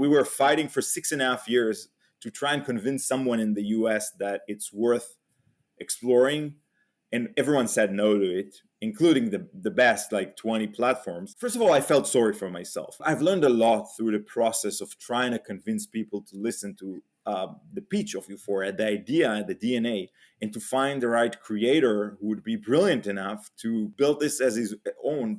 we were fighting for 6.5 years to try and convince someone in the US that it's worth exploring. And everyone said no to it, including the best, like 20 platforms. First of all, I felt sorry for myself. I've learned a lot through the process of trying to convince people to listen to the pitch of Euphoria, the idea, the DNA, and to find the right creator who would be brilliant enough to build this as his own.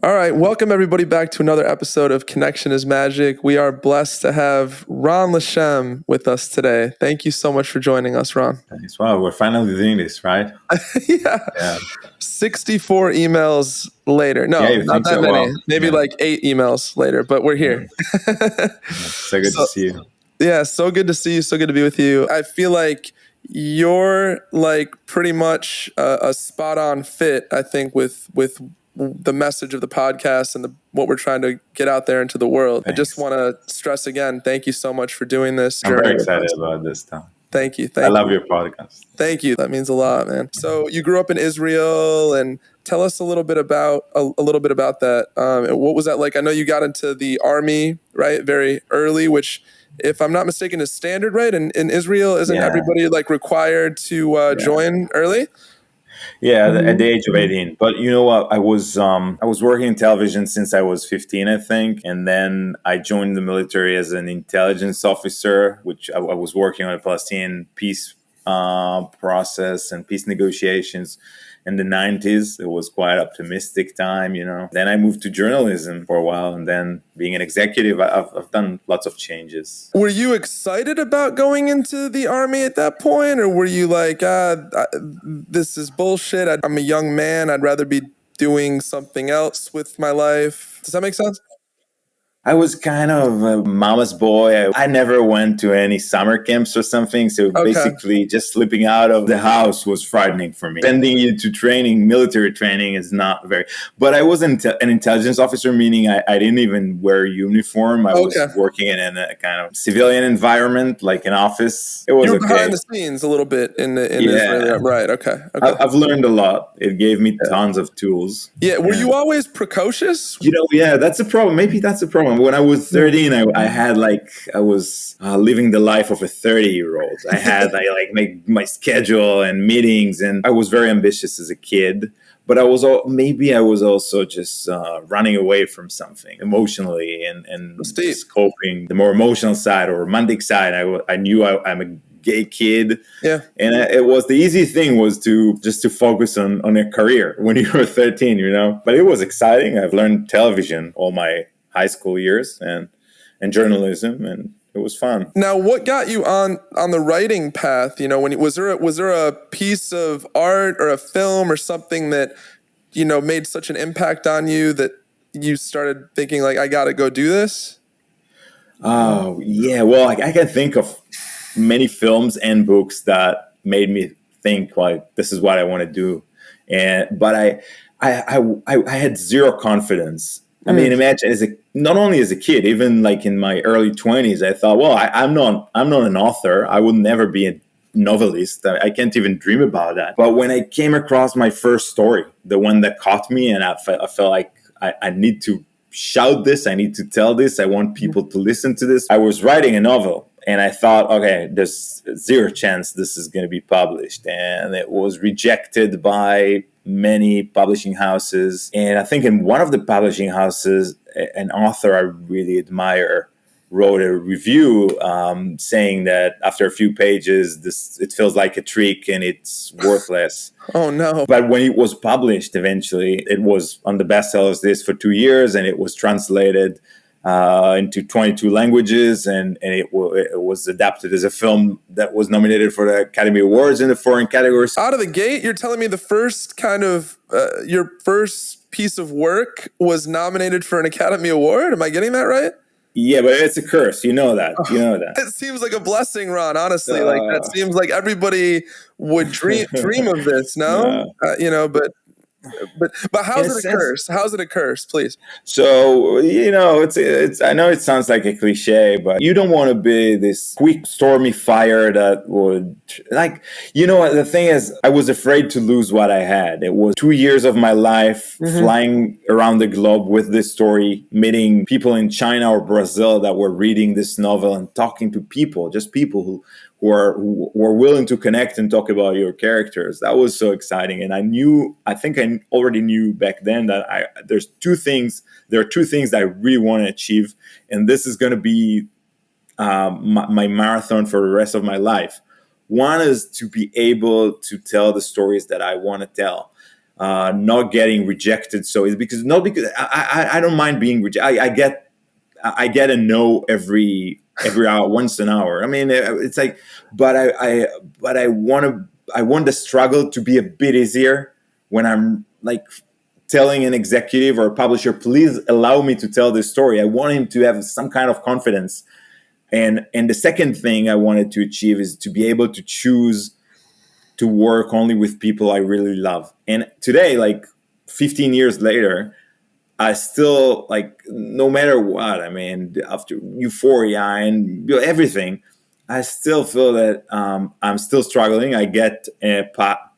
All right, welcome everybody back to another episode of Connection is Magic. We are blessed to have Ron Leshem with us today. Thank you so much for joining us, Ron. Thanks. Wow, we're finally doing this, right? Yeah. 64 emails later. No, not that many. Wow. Maybe like 8 emails later, but we're here. So good to see you. Yeah, so good to see you. So good to be with you. I feel like you're like pretty much a spot on fit, I think, with the message of the podcast and what we're trying to get out there into the world. Thanks. I just want to stress again, thank you so much for doing this. I'm very excited about this, Tom. Thank you. I love your podcast. Thank you. That means a lot, man. So you grew up in Israel, and tell us a little bit about that. What was that like? I know you got into the army, right, very early, which, if I'm not mistaken, is standard, right? In Israel, isn't everybody like required to join early? Yeah, at the age of 18. But you know what? I was working in television since I was 15, I think. And then I joined the military as an intelligence officer, which I was working on a Palestinian peace process and peace negotiations in the 90s. It was quite optimistic time, you know. Then I moved to journalism for a while, and then being an executive, I've done lots of changes. Were you excited about going into the army at that point, or were you like, this is bullshit, I'm a young man, I'd rather be doing something else with my life? Does that make sense? I was kind of a mama's boy. I never went to any summer camps or something. So basically just slipping out of the house was frightening for me. Sending you to training, military training is not very... But I wasn't an intelligence officer, meaning I didn't even wear a uniform. I was working in a kind of civilian environment, like an office. It was you were behind the scenes a little bit in Israel. Right, okay. I've learned a lot. It gave me tons of tools. Yeah, were you always precocious? You know, that's a problem. Maybe that's a problem. When I was 13, I was living the life of a 30-year-old. I had make my schedule and meetings, and I was very ambitious as a kid. But I was also just running away from something emotionally and just coping. The more emotional side or romantic side, I knew I'm a gay kid. Yeah. And it was the easy thing was to focus on a career when you were 13, you know. But it was exciting. I've learned television all my high school years and journalism, and it was fun. Now, what got you on the writing path? You know, was there a piece of art or a film or something that, you know, made such an impact on you that you started thinking like, I got to go do this? Oh, yeah. Well, I can think of many films and books that made me think like, this is what I want to do. But I had zero confidence. I mean, imagine not only as a kid, even like in my early 20s, I thought, well, I'm not an author. I would never be a novelist. I can't even dream about that. But when I came across my first story, the one that caught me, and I felt like I need to shout this, I need to tell this, I want people to listen to this. I was writing a novel, and I thought, okay, there's zero chance this is going to be published. And it was rejected by many publishing houses. And I think in one of the publishing houses, an author I really admire wrote a review saying that after a few pages, it feels like a trick and it's worthless. Oh, no. But when it was published, eventually, it was on the bestsellers list for 2 years, and it was translated into 22 languages, and it was adapted as a film that was nominated for the Academy Awards in the foreign categories. Out of the gate, you're telling me the first kind of, your first piece of work was nominated for an Academy Award? Am I getting that right? Yeah, but it's a curse. You know that. It seems like a blessing, Ron, honestly. Like that seems like everybody would dream of this, no? You know, but But in how's a it a sense. curse? How's it a curse, please? So, it's I know it sounds like a cliche, but you don't want to be this quick stormy fire that would, like, the thing is, I was afraid to lose what I had. It was 2 years of my life flying around the globe with this story, meeting people in China or Brazil that were reading this novel and talking to people, just people who are willing to connect and talk about your characters. That was so exciting. And I think I already knew back then that there are two things that I really want to achieve. And this is going to be my marathon for the rest of my life. One is to be able to tell the stories that I want to tell. Not getting rejected. So it's because I don't mind being rejected. I get a no every hour, once an hour. I mean, it's like, but I want the struggle to be a bit easier when I'm like telling an executive or a publisher, please allow me to tell this story. I want him to have some kind of confidence. And the second thing I wanted to achieve is to be able to choose to work only with people I really love. And today, like 15 years later, I still, like, no matter what, I mean, after Euphoria and everything, I still feel that I'm still struggling. I get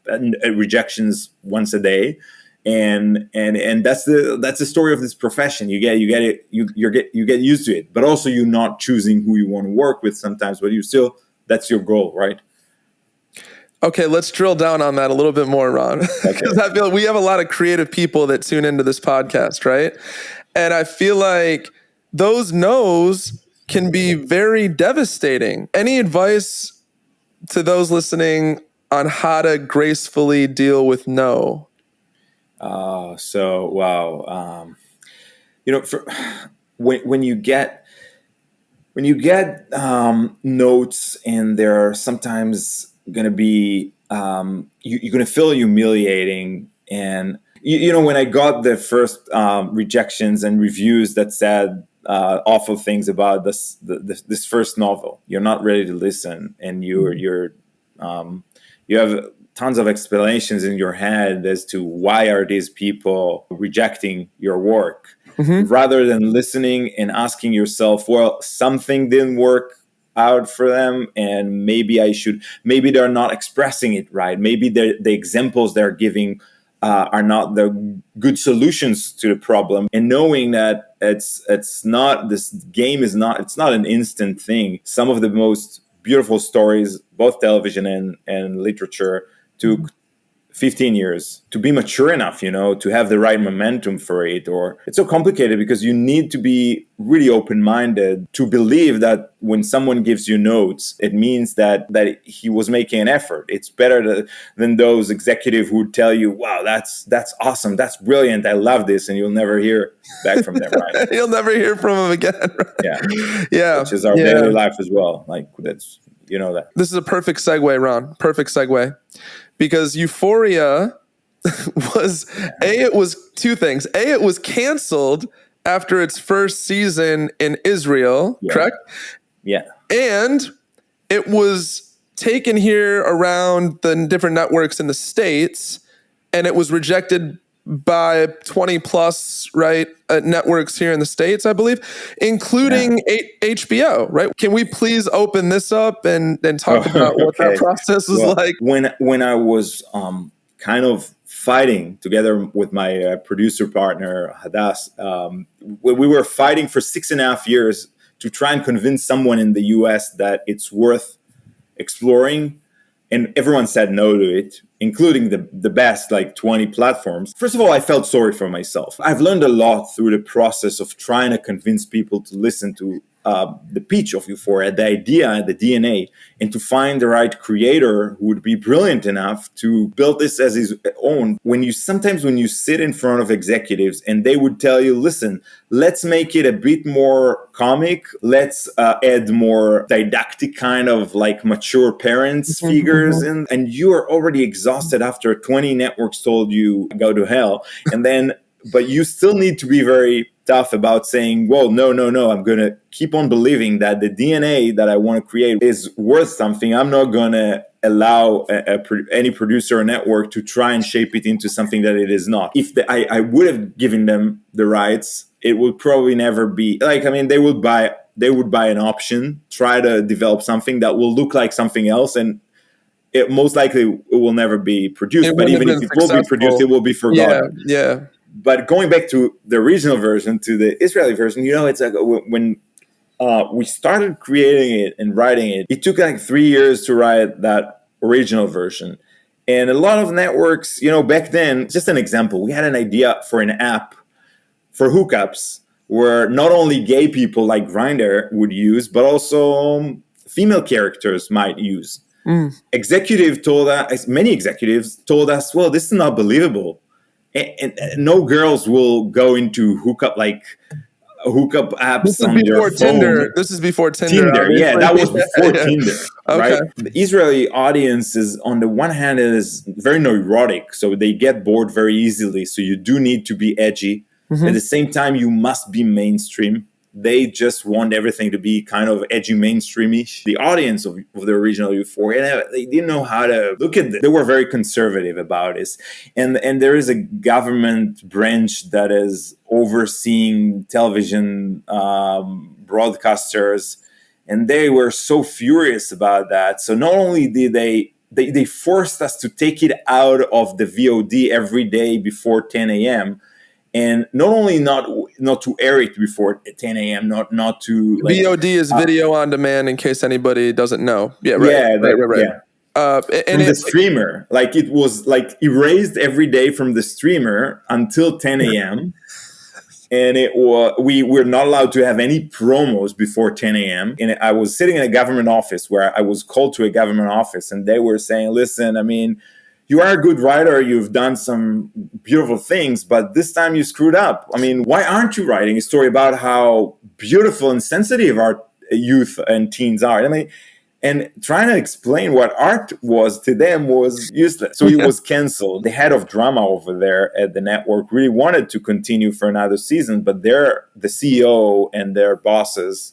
rejections once a day, and that's the story of this profession. You get used to it, but also you're not choosing who you want to work with sometimes, but that's your goal, right? Okay, let's drill down on that a little bit more, Ron. Because I feel we have a lot of creative people that tune into this podcast, right? And I feel like those no's can be very devastating. Any advice to those listening on how to gracefully deal with no? So wow. When you get notes, and there are sometimes going to be you're going to feel humiliating. And when I got the first rejections and reviews that said awful things about this first novel, you're not ready to listen, and you have tons of explanations in your head as to why are these people rejecting your work, rather than listening and asking yourself, well, something didn't work out for them, and maybe they're not expressing it right. Maybe the examples they're giving are not the good solutions to the problem. And knowing that it's not an instant thing. Some of the most beautiful stories, both television and literature, took 15 years to be mature enough, to have the right momentum for it. Or it's so complicated because you need to be really open-minded to believe that when someone gives you notes, it means that he was making an effort. It's better than those executives who would tell you, wow, that's awesome, that's brilliant, I love this, and you'll never hear back from them, right? You'll never hear from them again. Right? Yeah. Which is our daily life as well. Like, that's, that. This is a perfect segue, Ron. Perfect segue. Because Euphoria it was two things. It was canceled after its first season in Israel, correct? Yeah. And it was taken here around the different networks in the States, and it was rejected by 20 plus, right, networks here in the States, I believe, including HBO, right? Can we please open this up and talk about what that process was like? When I was kind of fighting together with my producer partner, Hadass, we were fighting for 6.5 years to try and convince someone in the US that it's worth exploring. And everyone said no to it, including the best, like 20 platforms. First of all, I felt sorry for myself. I've learned a lot through the process of trying to convince people to listen to the pitch of Euphoria, the idea, the DNA, and to find the right creator who would be brilliant enough to build this as his own. When you sit in front of executives and they would tell you, listen, let's make it a bit more comic, let's add more didactic kind of like mature parents figures in, and you are already exhausted after 20 networks told you go to hell. And then but you still need to be very tough about saying, well, no, I'm going to keep on believing that the DNA that I want to create is worth something. I'm not going to allow any producer or network to try and shape it into something that it is not. If I would have given them the rights, it would probably never be like, I mean, they would buy an option, try to develop something that will look like something else, and it most likely it will never be produced. But even if it will be produced, it will be forgotten. Yeah. But going back to the original version, to the Israeli version, it's like when we started creating it and writing it, it took like 3 years to write that original version. And a lot of networks, back then, just an example, we had an idea for an app for hookups where not only gay people like Grindr would use, but also female characters might use. Many executives told us, well, this is not believable. And no girls will go into hookup apps on their phone. This is before Tinder. Yeah, that was before Tinder, right? Okay. The Israeli audience is, on the one hand, is very neurotic, so they get bored very easily. So you do need to be edgy. At the same time, you must be mainstream. They just want everything to be kind of edgy, mainstreamish. The audience of the original Euphoria, they didn't know how to look at this. They were very conservative about this. And there is a government branch that is overseeing television broadcasters. And they were so furious about that. So not only did they forced us to take it out of the VOD every day before 10 a.m., and not only not to air it before 10 a.m., not to... Like, VOD is video on demand, in case anybody doesn't know. Yeah, right. Yeah. From the streamer. Like, it was like erased every day from the streamer until 10 a.m. And we're not allowed to have any promos before 10 a.m. And I was sitting in a government office where I was called to a government office, and they were saying, listen, I mean, you are a good writer. You've done some beautiful things, but this time you screwed up. I mean, why aren't you writing a story about how beautiful and sensitive our youth and teens are? I mean, and trying to explain what art was to them was useless. So it was canceled. The head of drama over there at the network really wanted to continue for another season, but the CEO and their bosses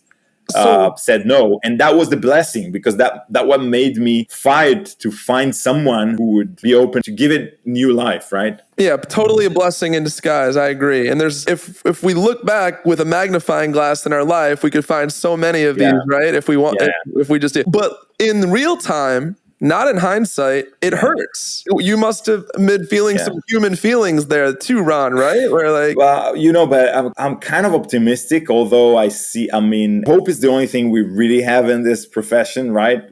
said no, and that was the blessing, because that what made me fight to find someone who would be open to give it new life, right? Yeah, totally a blessing in disguise. I agree. And there's if we look back with a magnifying glass in our life, we could find so many of these, right? If we want, if we just did. But in real time, not in hindsight, it hurts. You must have been feeling some human feelings there too, Ron, right? Where like, well, but I'm kind of optimistic, although hope is the only thing we really have in this profession, right?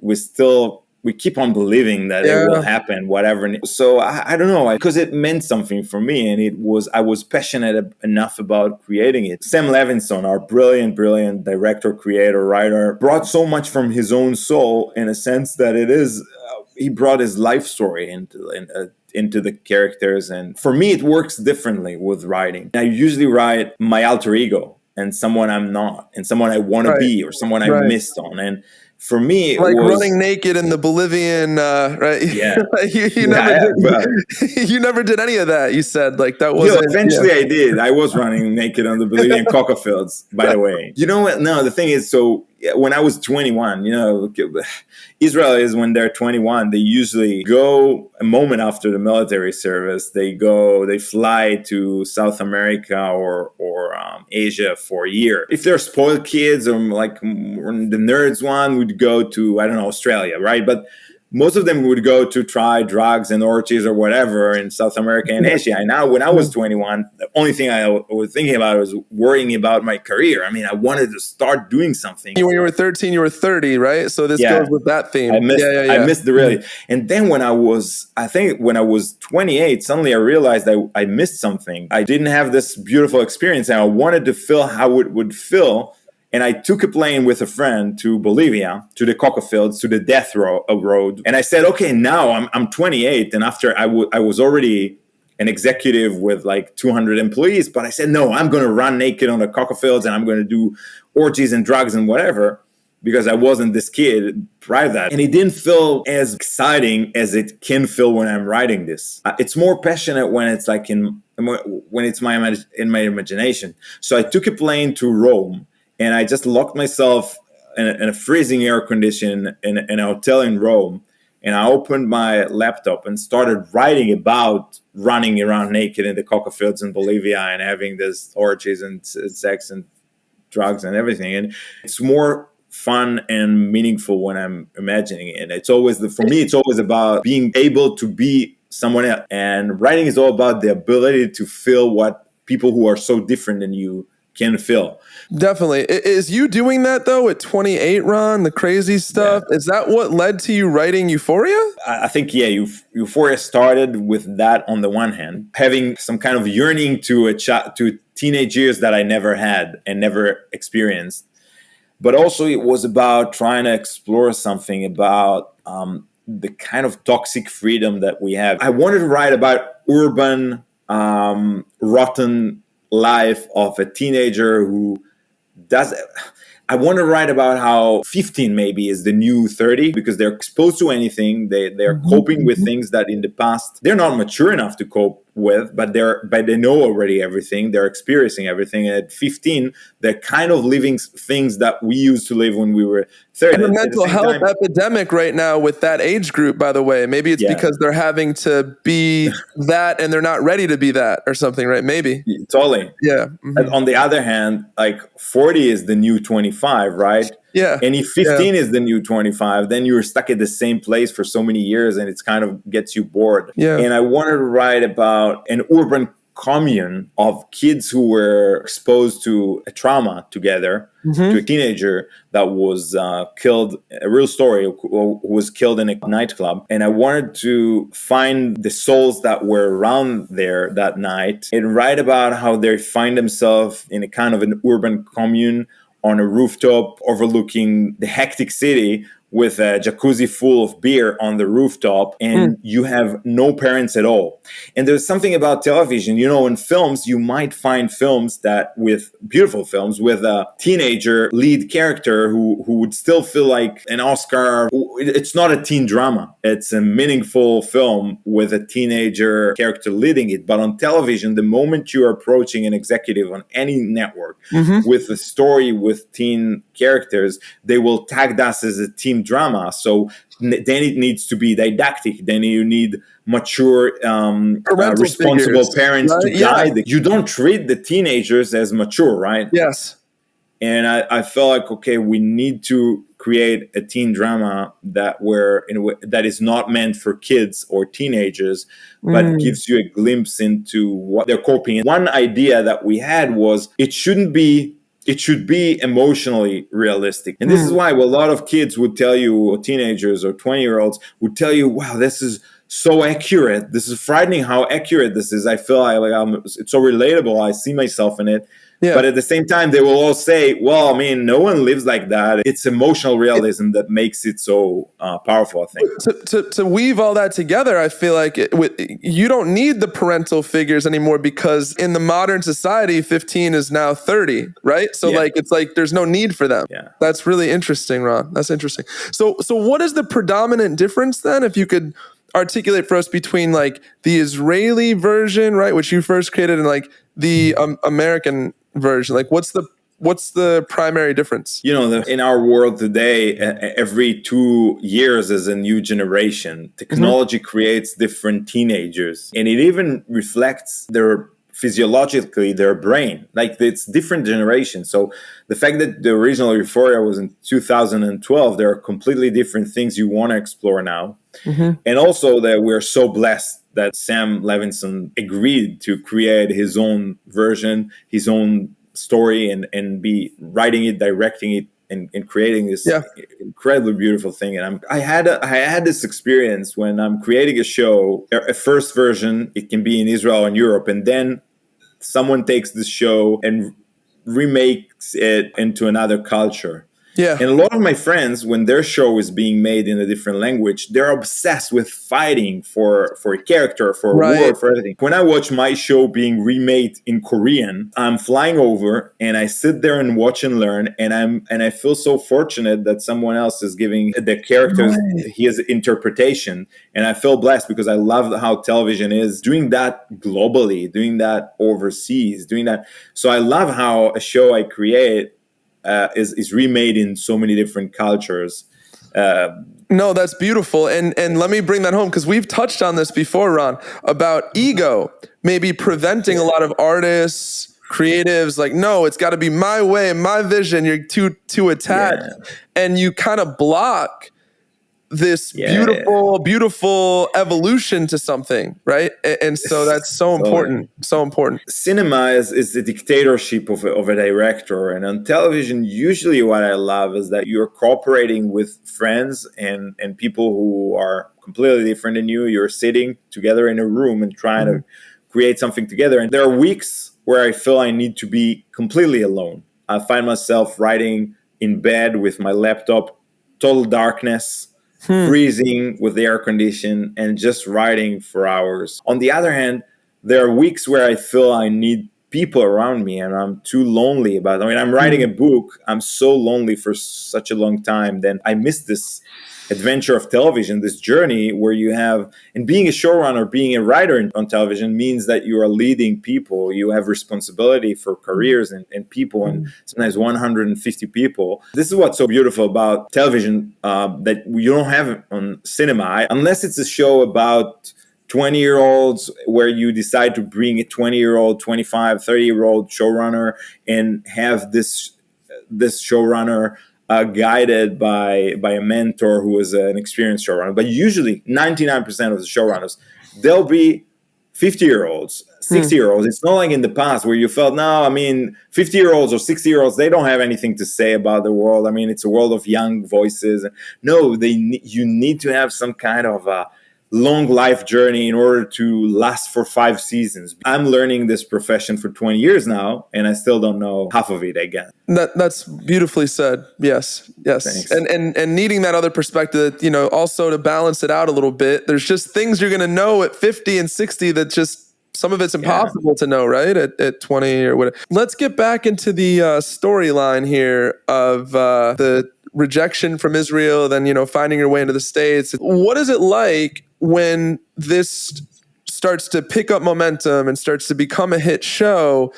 We keep on believing that it will happen, whatever. So I don't know, because it meant something for me, and I was passionate enough about creating it. Sam Levinson, our brilliant director, creator, writer, brought so much from his own soul, in a sense that he brought his life story into the characters. And for me, it works differently with writing. I usually write my alter ego and someone I'm not, and someone I want to be, or someone I missed on. And for me, it like was running naked in the Bolivian, right? Yeah. You never did any of that. You said like that wasn't. Eventually I did. I was running naked on the Bolivian cocoa fields, by the way. You know what? No, the thing is, so when I was 21, Israelis, when they're 21, they usually go a moment after the military service. They fly to South America or Asia for a year. If they're spoiled kids, or like the nerds one, would go to, I don't know, Australia, right? But most of them would go to try drugs and orgies or whatever in South America and Asia. And now, when I was 21, the only thing I was thinking about was worrying about my career. I mean, I wanted to start doing something. When you were 13, you were 30, right? So this goes with that theme. I missed the really. And then when I was 28, suddenly I realized I missed something. I didn't have this beautiful experience, and I wanted to feel how it would feel. And I took a plane with a friend to Bolivia, to the cocoa fields, to the death road. And I said, okay, now I'm 28. And after I was already an executive with like 200 employees. But I said, no, I'm going to run naked on the cocoa fields, and I'm going to do orgies and drugs and whatever. because I wasn't this kid prior to that. And it didn't feel as exciting as it can feel when I'm writing this. It's more passionate when it's like when it's in my imagination. So I took a plane to Rome, and I just locked myself in a freezing air condition in a hotel in Rome. And I opened my laptop and started writing about running around naked in the coca fields in Bolivia and having these orgies and sex and drugs and everything. And it's more fun and meaningful when I'm imagining it. And for me, it's always about being able to be someone else. And writing is all about the ability to feel what people who are so different than you can feel. Definitely. Is you doing that though at 28, Ron, the crazy stuff? Yeah. Is that what led to you writing Euphoria? I think, yeah, Euphoria started with that on the one hand, having some kind of yearning to teenage years that I never had and never experienced. But also it was about trying to explore something about the kind of toxic freedom that we have. I wanted to write about urban, rotten life of a teenager who does. I want to write about how 15 maybe is the new 30 because they're exposed to anything. They're coping with things that in the past they're not mature enough to cope with, but they know already everything. They're experiencing everything. And at 15, they're kind of living things that we used to live when we were 30. And the mental health epidemic right now with that age group, by the way, maybe it's because they're having to be that and they're not ready to be that or something, right? Maybe. Totally. Yeah. Mm-hmm. On the other hand, like 40 is the new 25, right? Yeah. And if 15 is the new 25, then you're stuck at the same place for so many years and it's kind of gets you bored. Yeah. And I wanted to write about an urban commune of kids who were exposed to a trauma together, to a teenager that was killed, a real story, who was killed in a nightclub. And I wanted to find the souls that were around there that night and write about how they find themselves in a kind of an urban commune on a rooftop overlooking the hectic city with a jacuzzi full of beer on the rooftop, and you have no parents at all. And there's something about television, in films, you might find films that with beautiful films with a teenager lead character who would still feel like an Oscar. It's not a teen drama. It's a meaningful film with a teenager character leading it. But on television, the moment you're approaching an executive on any network with a story with teen characters, they will tag us as a teen drama. So then it needs to be didactic. Then you need mature, responsible figures, parents right? to guide. Yeah. You don't treat the teenagers as mature, right? Yes. And I felt like, okay, we need to create a teen drama that is not meant for kids or teenagers, but gives you a glimpse into what they're coping. One idea that we had was it should be emotionally realistic. And this is why a lot of kids would tell you, or teenagers or 20-year-olds would tell you, wow, this is so accurate. This is frightening how accurate this is. I feel like it's so relatable. I see myself in it. Yeah. But at the same time, they will all say, well, I mean, no one lives like that. It's emotional realism that makes it so powerful, I think. To weave all that together, I feel like you don't need the parental figures anymore because in the modern society, 15 is now 30, right? So it's like there's no need for them. Yeah. That's really interesting, Ron. That's interesting. So what is the predominant difference then, if you could articulate for us, between like the Israeli version, right, which you first created, and like the American version? Like what's the primary difference? In our world today, every 2 years is a new generation. Technology creates different teenagers, and it even reflects physiologically their brain. Like it's different generations. So the fact that the original Euphoria was in 2012, there are completely different things you want to explore now. And also that we're so blessed that Sam Levinson agreed to create his own version, his own story, and be writing it, directing it, and creating this incredibly beautiful thing. And I had this experience when I'm creating a show, a first version, it can be in Israel and Europe, and then someone takes this show and remakes it into another culture. Yeah. And a lot of my friends, when their show is being made in a different language, they're obsessed with fighting for a character, for a Right. word, for everything. When I watch my show being remade in Korean, I'm flying over and I sit there and watch and learn, and I feel so fortunate that someone else is giving the characters his interpretation. And I feel blessed because I love how television is doing that globally, doing that overseas, doing that. So I love how a show I create is remade in so many different cultures. No, that's beautiful. And let me bring that home, because we've touched on this before, Ron, about ego maybe preventing a lot of artists, creatives, like, no, it's got to be my way, my vision. You're too attached, and you kind of block this beautiful evolution to something, right? And so that's so important, so important. Cinema is the dictatorship of a director, and on television, usually what I love is that you're cooperating with friends and people who are completely different than you. You're sitting together in a room and trying to create something together. And there are weeks where I feel I need to be completely alone. I find myself writing in bed with my laptop, total darkness, freezing with the air condition, and just writing for hours. On the other hand, there are weeks where I feel I need people around me and I'm too lonely about it. I mean, I'm writing a book. I'm so lonely for such a long time. Then I miss this adventure of television, this journey where you have, and being a showrunner, being a writer on television means that you are leading people. You have responsibility for careers and people, and sometimes 150 people. This is what's so beautiful about television that you don't have on cinema, unless it's a show about 20-year-olds where you decide to bring a 20-year-old, 25, 30-year-old showrunner and have this showrunner guided by a mentor who is an experienced showrunner. But usually 99% of the showrunners, they'll be 50-year-olds, 60-year-olds. It's not like in the past where you felt, no, I mean, 50-year-olds or 60-year-olds, they don't have anything to say about the world. I mean, it's a world of young voices. No, you need to have some kind of long life journey in order to last for 5 seasons. I'm learning this profession for 20 years now, and I still don't know half of it again. That's beautifully said. Yes. Thanks. And needing that other perspective, also to balance it out a little bit. There's just things you're going to know at 50 and 60 that just some of it's impossible to know, right? At 20 or whatever. Let's get back into the storyline here of the rejection from Israel, then, finding your way into the States. What is it like when this starts to pick up momentum and starts to become a hit show?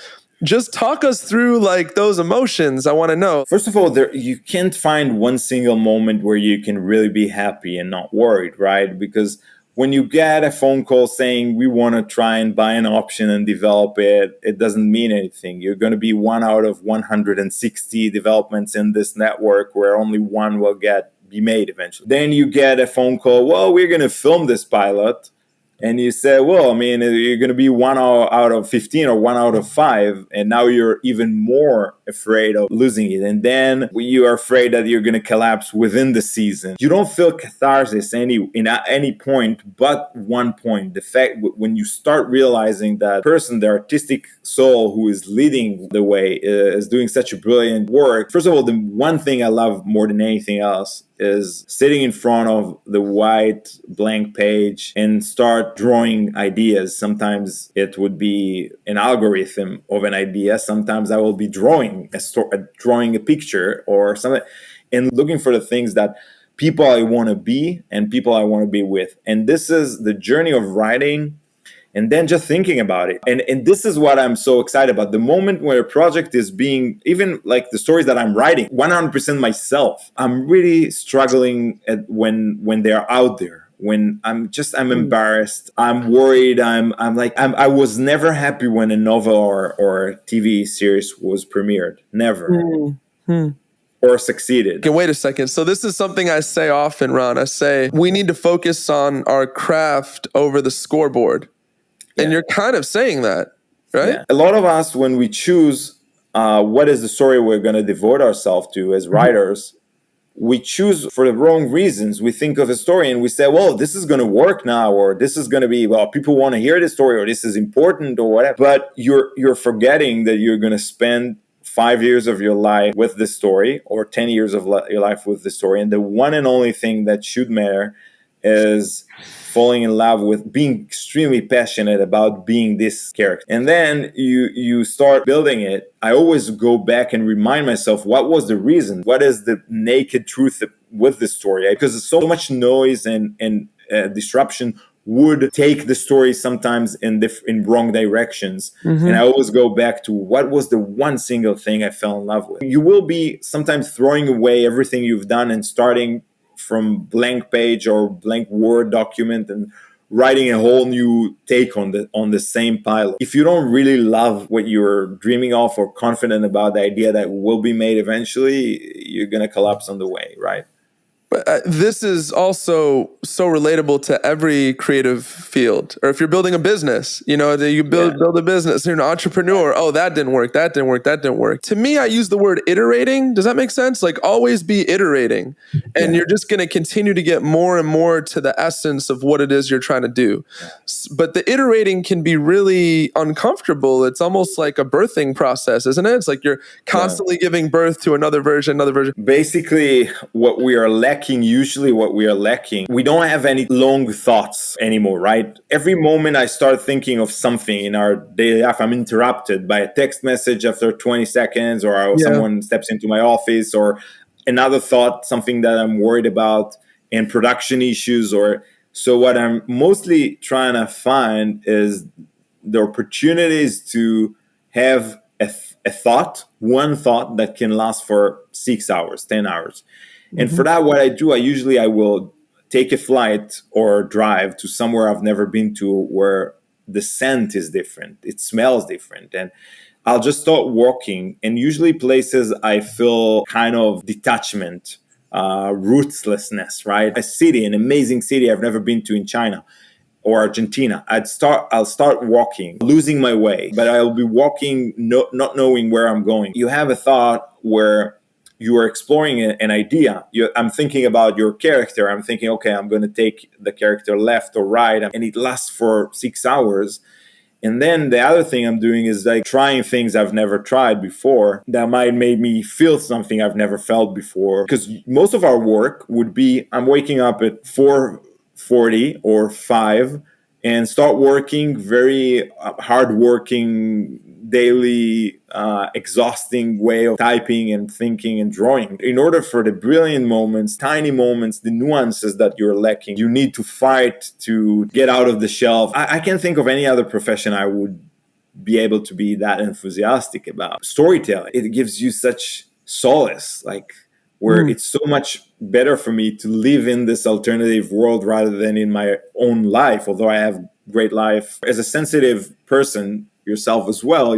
Just talk us through like those emotions. I want to know. First of all, you can't find one single moment where you can really be happy and not worried, right? Because when you get a phone call saying we want to try and buy an option and develop it, it doesn't mean anything. You're going to be one out of 160 developments in this network where only one will be made eventually. Then you get a phone call, well, we're going to film this pilot. And you say, well, I mean, you're going to be 1 out of 15 or 1 out of 5. And now you're even more afraid of losing it. And then you are afraid that you're going to collapse within the season. You don't feel catharsis at any point but one point. The fact when you start realizing that person, the artistic soul who is leading the way, is doing such a brilliant work. First of all, the one thing I love more than anything else is sitting in front of the white blank page and start drawing ideas. Sometimes it would be an algorithm of an idea. Sometimes I will be drawing a picture or something, and looking for the things that people I want to be and people I want to be with. And this is the journey of writing. And then just thinking about it. And this is what I'm so excited about. The moment where a project is being, even like the stories that I'm writing, 100% myself. I'm really struggling when they're out there. When I'm embarrassed. I'm worried. I was never happy when a novel or TV series was premiered. Never. Or succeeded. Okay, wait a second. So this is something I say often, Ron. I say, we need to focus on our craft over the scoreboard. And you're kind of saying that, right? Yeah. A lot of us, when we choose what is the story we're going to devote ourselves to as writers, we choose for the wrong reasons. We think of a story and we say, well, this is going to work now, or this is going to be, well, people want to hear this story, or this is important, or whatever. But you're forgetting that you're going to spend 5 years of your life with the story, or 10 years of your life with the story. And the one and only thing that should matter is falling in love with, being extremely passionate about being this character. And then you start building it. I always go back and remind myself, what was the reason? What is the naked truth with the story? Because there's so much noise and disruption would take the story sometimes in wrong directions. Mm-hmm. And I always go back to, what was the one single thing I fell in love with? You will be sometimes throwing away everything you've done and starting from blank page or blank Word document and writing a whole new take on the same pilot. If you don't really love what you're dreaming of or confident about the idea that will be made eventually, you're going to collapse on the way, right? But this is also so relatable to every creative field. Or if you're building a business, you build a business, you're an entrepreneur. Oh, that didn't work. That didn't work. That didn't work. To me, I use the word iterating. Does that make sense? Like, always be iterating. And you're just going to continue to get more and more to the essence of what it is you're trying to do. But the iterating can be really uncomfortable. It's almost like a birthing process, isn't it? It's like you're constantly giving birth to another version. Basically, what we are lacking, we don't have any long thoughts anymore, right? Every moment I start thinking of something in our daily life, I'm interrupted by a text message after 20 seconds, or someone steps into my office, or another thought, something that I'm worried about, and production issues. So what I'm mostly trying to find is the opportunities to have one thought that can last for 6 hours, 10 hours. And for that, what I do, I will take a flight or drive to somewhere I've never been to, where the scent is different, it smells different. And I'll just start walking, and usually places I feel kind of detachment, rootlessness, right? A city, an amazing city I've never been to in China or Argentina. I'll start walking, losing my way, but I'll be walking, not knowing where I'm going. You have a thought where you are exploring an idea. I'm thinking about your character. I'm thinking, okay, I'm going to take the character left or right, and it lasts for 6 hours. And then the other thing I'm doing is like trying things I've never tried before that might make me feel something I've never felt before. Because most of our work would be, I'm waking up at 4:40 or 5 and start working, very hard-working, daily, exhausting way of typing and thinking and drawing. In order for the brilliant moments, tiny moments, the nuances that you're lacking, you need to fight to get out of the shelf. I can't think of any other profession I would be able to be that enthusiastic about. Storytelling, it gives you such solace, like where it's so much better for me to live in this alternative world rather than in my own life, although I have great life. As a sensitive person, yourself as well,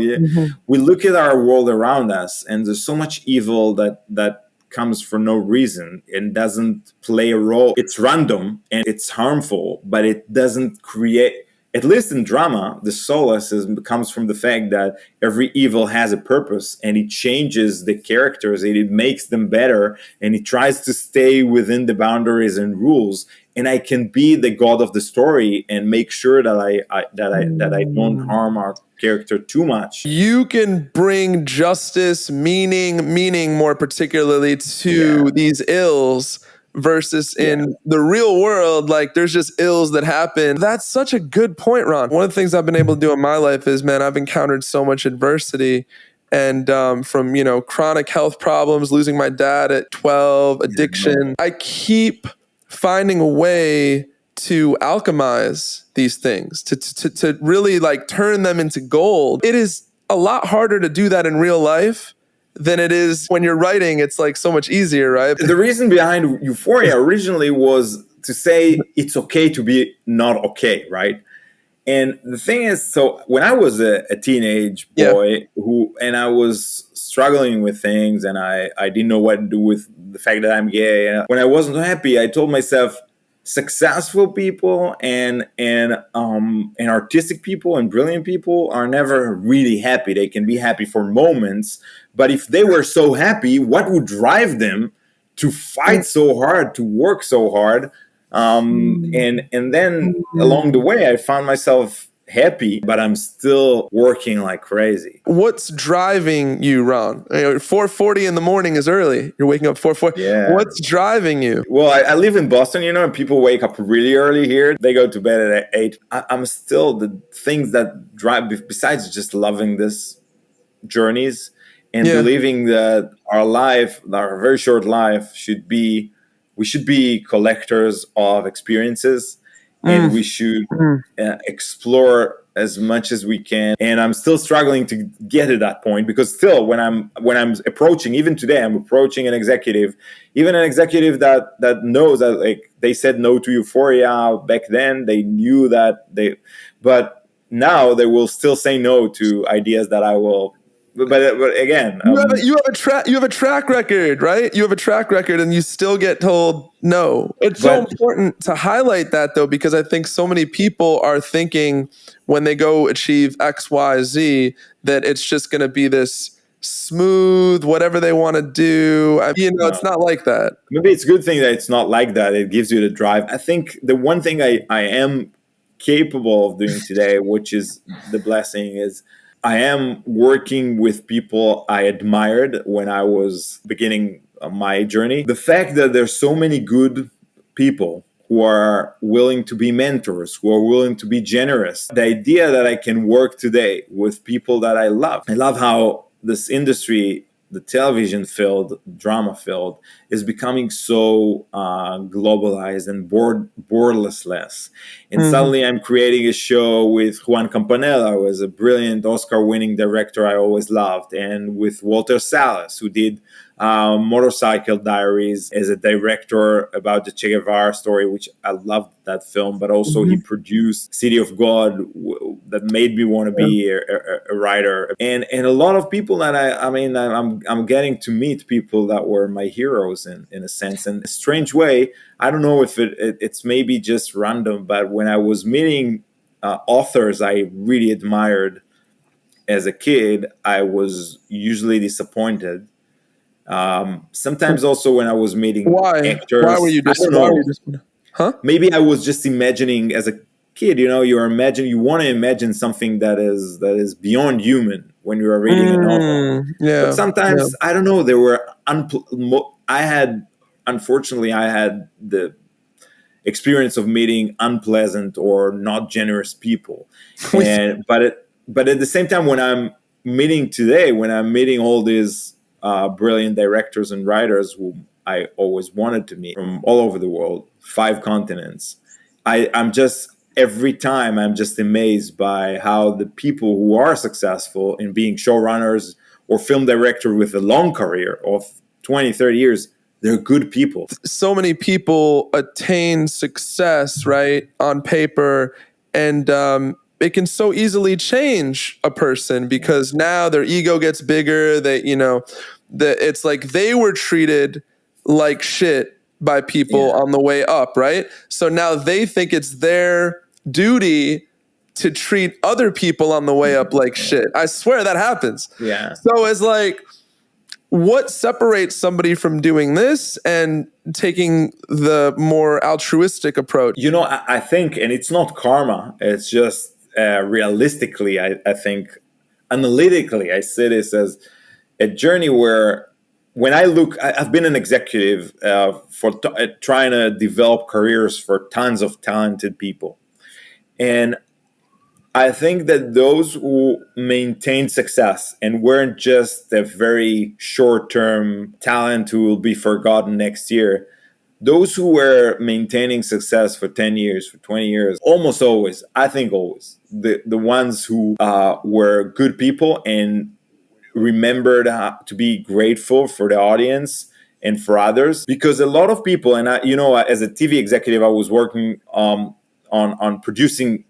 we look at our world around us, and there's so much evil that comes for no reason and doesn't play a role. It's random and it's harmful, but it doesn't create, at least in drama, the solace comes from the fact that every evil has a purpose, and it changes the characters, and it makes them better, and it tries to stay within the boundaries and rules. And I can be the god of the story and make sure that I don't harm our character too much. You can bring justice, meaning more particularly to these ills, versus in the real world, like there's just ills that happen. That's such a good point, Ron. One of the things I've been able to do in my life is, man, I've encountered so much adversity, and from chronic health problems, losing my dad at 12, addiction. I keep finding a way to alchemize these things, to really like turn them into gold. It is a lot harder to do that in real life than it is when you're writing. It's like so much easier, right? The reason behind Euphoria originally was to say it's okay to be not okay, right? And the thing is, so when I was a teenage boy and I was struggling with things, and I didn't know what to do with the fact that I'm gay, and when I wasn't happy, I told myself, successful people and artistic people and brilliant people are never really happy. They can be happy for moments, but if they were so happy, what would drive them to fight so hard, to work so hard? And then along the way, I found myself happy, but I'm still working like crazy. What's driving you, Ron? 4:40 in the morning is early. You're waking up 4:40. Yeah. What's driving you? Well, I live in Boston, and people wake up really early here. They go to bed at 8. I'm still the things that drive, besides just loving this journeys and believing that our very short life we should be collectors of experiences, and we should explore as much as we can. And I'm still struggling to get to that point, because still when I'm approaching, even today, I'm approaching an executive that knows that, like, they said no to Euphoria back then. They knew that but now they will still say no to ideas that I will. But again, you have a track record, right? You have a track record, and you still get told no. It's so important to highlight that, though, because I think so many people are thinking when they go achieve X, Y, Z that it's just going to be this smooth, whatever they want to do. It's not like that. Maybe it's a good thing that it's not like that. It gives you the drive. I think the one thing I am capable of doing today, which is the blessing, is I am working with people I admired when I was beginning my journey. The fact that there's so many good people who are willing to be mentors, who are willing to be generous. The idea that I can work today with people that I love. I love how this industry, the television field, drama field, is becoming so globalized and borderless. And suddenly I'm creating a show with Juan Campanella, who is a brilliant Oscar-winning director I always loved, and with Walter Salles, who did Motorcycle Diaries as a director about the Che Guevara story, which I loved that film, but also he produced City of God, that made me want to be a writer. And a lot of people that I'm getting to meet people that were my heroes in a sense. In a strange way, I don't know if it's maybe just random, but when I was meeting authors I really admired as a kid, I was usually disappointed. Sometimes also when I was meeting actors. Why were you disappointed? Huh? Maybe I was just imagining as a kid, you want to imagine something that is beyond human when you are reading a novel. Yeah. But sometimes, I don't know, there were unfortunately I had the experience of meeting unpleasant or not generous people. But at the same time, when I'm meeting all these brilliant directors and writers who I always wanted to meet from all over the world, 5 continents, every time I'm just amazed by how the people who are successful in being showrunners or film director with a long career of 20, 30 years, they're good people. So many people attain success, right, on paper, and it can so easily change a person because now their ego gets bigger. It's like they were treated like shit by people on the way up, right? So now they think it's their duty to treat other people on the way up like shit. I swear that happens. Yeah. So it's like, what separates somebody from doing this and taking the more altruistic approach? I think, and it's not karma, it's just realistically, I think, analytically, I see this as a journey where when I've been an executive for trying to develop careers for tons of talented people. And I think that those who maintained success and weren't just a very short-term talent who will be forgotten next year, those who were maintaining success for 10 years, for 20 years, almost always, I think always, the ones who were good people and remembered to be grateful for the audience and for others. Because a lot of people, and as a TV executive, I was working on producing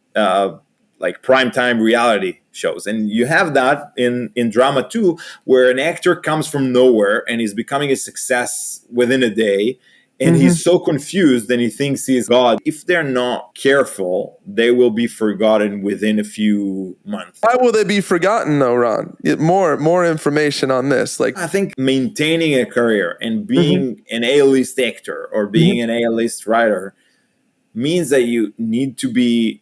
like primetime reality shows. And you have that in drama too, where an actor comes from nowhere and is becoming a success within a day. And he's so confused and he thinks he's God. If they're not careful, they will be forgotten within a few months. Why will they be forgotten though, Ron? Get more information on this. Like, I think maintaining a career and being an A-list actor or being an A-list writer means that you need to be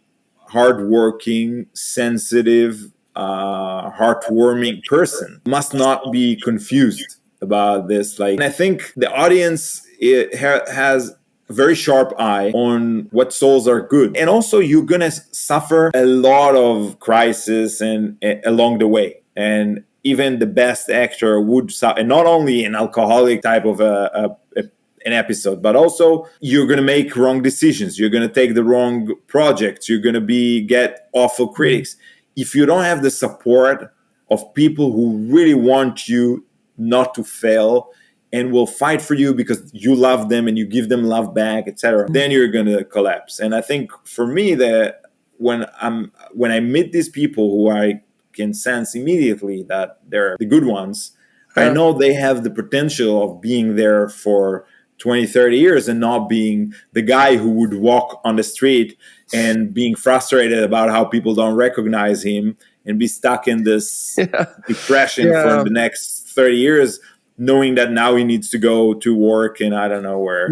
hardworking, sensitive, heartwarming person must not be confused about this. Like, and I think the audience has a very sharp eye on what souls are good, and also you're gonna suffer a lot of crisis and along the way, and even the best actor would suffer, and not only an alcoholic type of an episode, but also you're going to make wrong decisions, you're going to take the wrong projects, you're going to get awful critics. If you don't have the support of people who really want you not to fail and will fight for you because you love them and you give them love back, etc., then you're going to collapse. And I think for me, that when I meet these people who I can sense immediately that they're the good ones, I know they have the potential of being there for 20, 30 years and not being the guy who would walk on the street and being frustrated about how people don't recognize him and be stuck in this depression for the next 30 years, knowing that now he needs to go to work and I don't know where.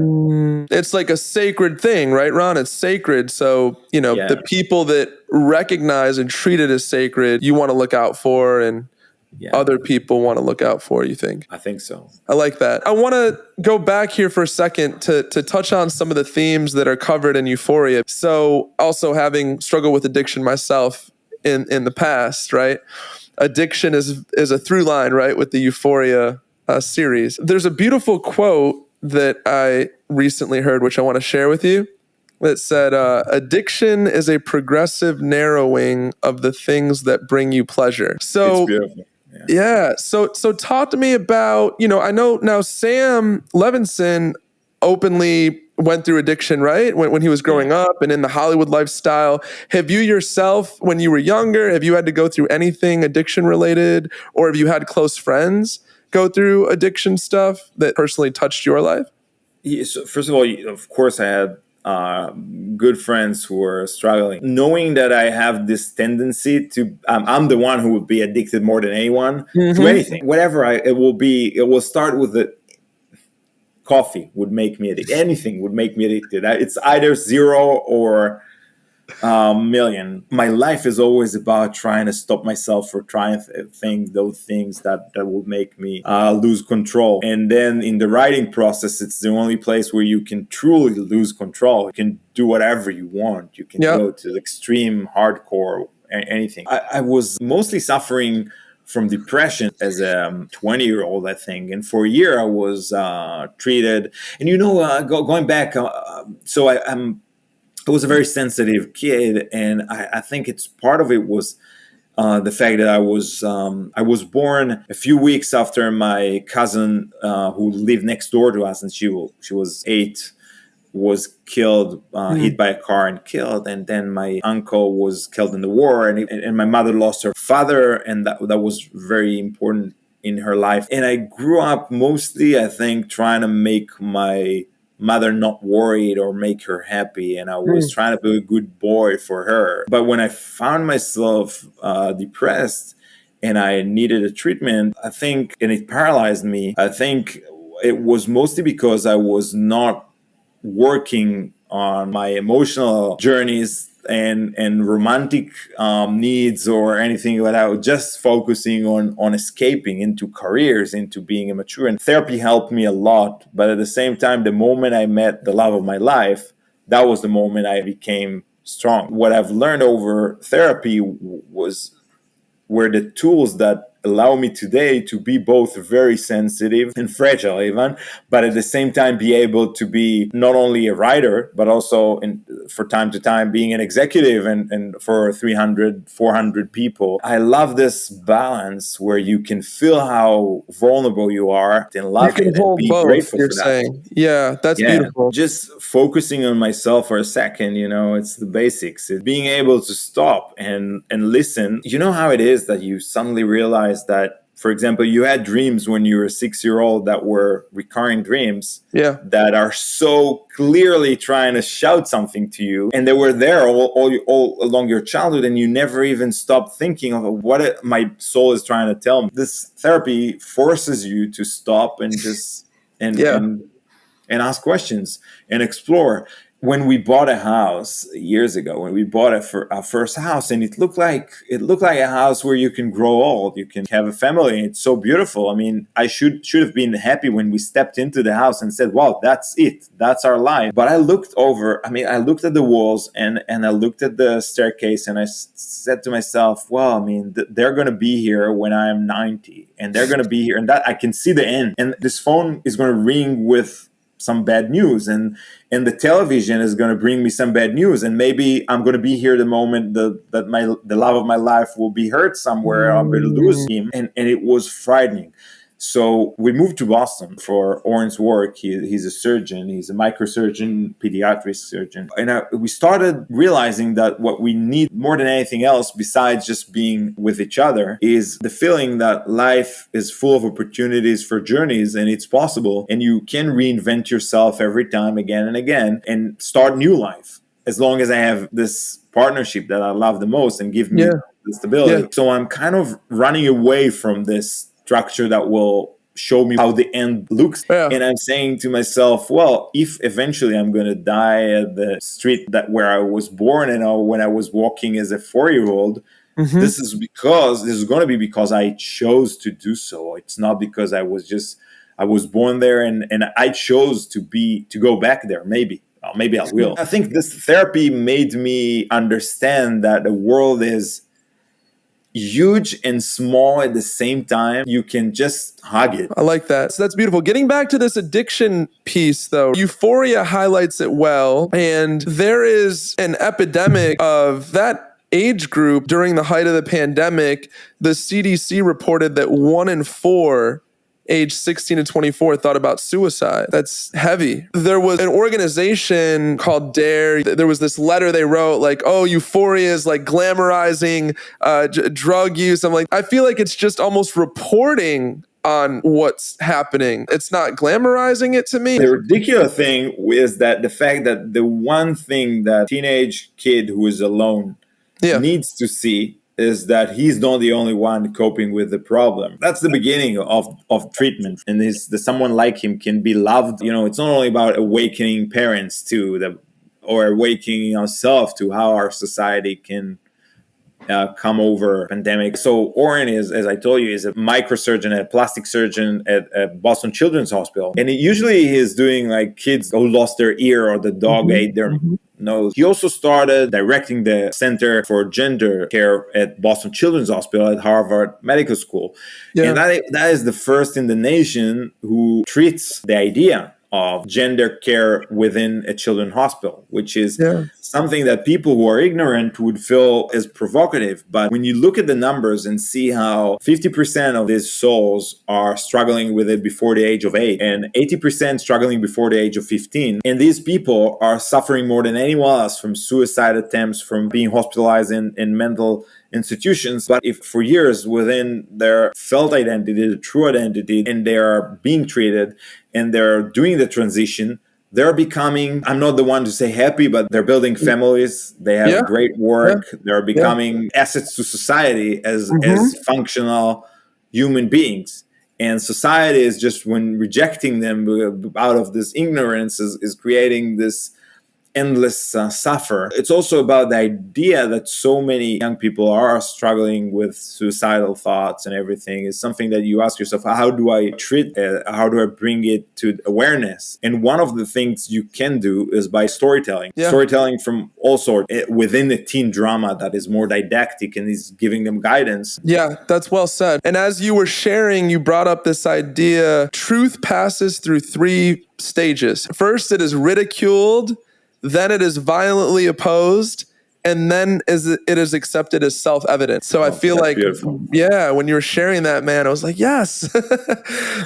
It's like a sacred thing, right, Ron? It's sacred. So, the people that recognize and treat it as sacred, you want to look out for, and other people want to look out for, you think? I think so. I like that. I want to go back here for a second to touch on some of the themes that are covered in Euphoria. So also having struggled with addiction myself in the past, right? Addiction is a through line, right, with the Euphoria series. There's a beautiful quote that I recently heard, which I want to share with you, that said, addiction is a progressive narrowing of the things that bring you pleasure. So it's beautiful. Yeah. So talk to me about, I know now Sam Levinson openly went through addiction, right? When he was growing up and in the Hollywood lifestyle. Have you yourself, when you were younger, have you had to go through anything addiction related, or have you had close friends go through addiction stuff that personally touched your life? Yeah, so first of all, of course, I had good friends who were struggling. Knowing that I have this tendency to, I'm the one who would be addicted more than anyone to anything, whatever it will be. It will start with the coffee would make me addicted. Anything would make me addicted. It's either 0 or million. My life is always about trying to stop myself for trying those things that will make me lose control. And then in the writing process, it's the only place where you can truly lose control. You can do whatever you want. You can go to the extreme, hardcore, anything. I was mostly suffering from depression as a 20-year-old, I think. And for a year, I was treated. And going back, so I was a very sensitive kid, and I think it's part of it was the fact that I was born a few weeks after my cousin who lived next door to us, and she was 8, was killed, hit by a car and killed, and then my uncle was killed in the war, and my mother lost her father, and that was very important in her life. And I grew up mostly, I think, trying to make my mother not worried or make her happy, and I was trying to be a good boy for her. But when I found myself depressed and I needed a treatment, I think, and it paralyzed me, I think it was mostly because I was not working on my emotional journeys and romantic needs or anything like that. I was just focusing on escaping into careers, into being immature. And therapy helped me a lot. But at the same time, the moment I met the love of my life, that was the moment I became strong. What I've learned over therapy were the tools that allow me today to be both very sensitive and fragile even, but at the same time be able to be not only a writer, but also for time to time being an executive and for 300, 400 people. I love this balance where you can feel how vulnerable you are and love it and be grateful for that. Saying. Yeah, that's beautiful. Just focusing on myself for a second, it's the basics. It's being able to stop and listen. You know how it is that you suddenly realize that, for example, you had dreams when you were a 6-year-old that were recurring dreams that are so clearly trying to shout something to you, and they were there all along your childhood, and you never even stopped thinking of what my soul is trying to tell me. This therapy forces you to stop and just and ask questions and explore. when we bought a house years ago, when we bought our first house, and it looked like a house where you can grow old, you can have a family, and it's so beautiful. I mean, I should have been happy when we stepped into the house and said, "Wow, that's it, that's our life." But I looked over. I mean, I looked at the walls and I looked at the staircase, and I said to myself, "Well, I mean, they're going to be here when I am 90, and they're going to be here, and that I can see the end. And this phone is going to ring with some bad news, and the television is going to bring me some bad news, and maybe I'm going to be here the moment that the love of my life will be hurt somewhere. I'm going to lose him." And it was frightening. So we moved to Boston for Oren's work. He's a surgeon. He's a microsurgeon, pediatric surgeon. And we started realizing that what we need more than anything else, besides just being with each other, is the feeling that life is full of opportunities for journeys, and it's possible. And you can reinvent yourself every time, again and again, and start new life, as long as I have this partnership that I love the most and give me the stability. So I'm kind of running away from this structure that will show me how the end looks. And I'm saying to myself, well, if eventually I'm going to die at the street where I was born, and when I was walking as a 4-year-old, this is going to be because I chose to do so. It's not because I was born there and I chose to go back there. Maybe I will. I think this therapy made me understand that the world is huge and small at the same time. You can just hug it. I like that. So that's beautiful. Getting back to this addiction piece, though, Euphoria highlights it well. And there is an epidemic of that age group during the height of the pandemic. The CDC reported that 1 in 4 age 16 to 24 thought about suicide. That's heavy. There was an organization called DARE. There was this letter they wrote like, oh, Euphoria is like glamorizing drug use. I'm like, I feel like it's just almost reporting on what's happening. It's not glamorizing it to me. The ridiculous thing is that the fact that the one thing that teenage kid who is alone needs to see is that he's not the only one coping with the problem. That's the beginning of treatment. And someone like him can be loved. You know, it's not only about awakening parents or awakening ourselves to how our society can come over pandemic. So Oren is, as I told you, is a microsurgeon, a plastic surgeon at Boston Children's Hospital. And usually he's doing like kids who lost their ear or the dog ate their nose. He also started directing the Center for Gender Care at Boston Children's Hospital at Harvard Medical School. And that is the first in the nation who treats the idea of gender care within a children's hospital, which is something that people who are ignorant would feel is provocative. But when you look at the numbers and see how 50% of these souls are struggling with it before the age of 8 and 80% struggling before the age of 15, and these people are suffering more than anyone else from suicide attempts, from being hospitalized in mental institutions, but if for years within their felt identity, the true identity, and they are being treated and they're doing the transition, they're becoming, I'm not the one to say happy, but they're building families, they have great work, they're becoming assets to society as functional human beings. And society is just, when rejecting them out of this ignorance, is creating this endless suffer. It's also about the idea that so many young people are struggling with suicidal thoughts and everything. Is something that you ask yourself, how do I treat it? How do I bring it to awareness? And one of the things you can do is by storytelling. Storytelling from all sorts within the teen drama that is more didactic and is giving them guidance. Yeah, that's well said. And as you were sharing, you brought up this idea, truth passes through 3 stages. First, it is ridiculed, then it is violently opposed, and then it is accepted as self-evident. So I feel like, beautiful. When you were sharing that, man, I was like, yes.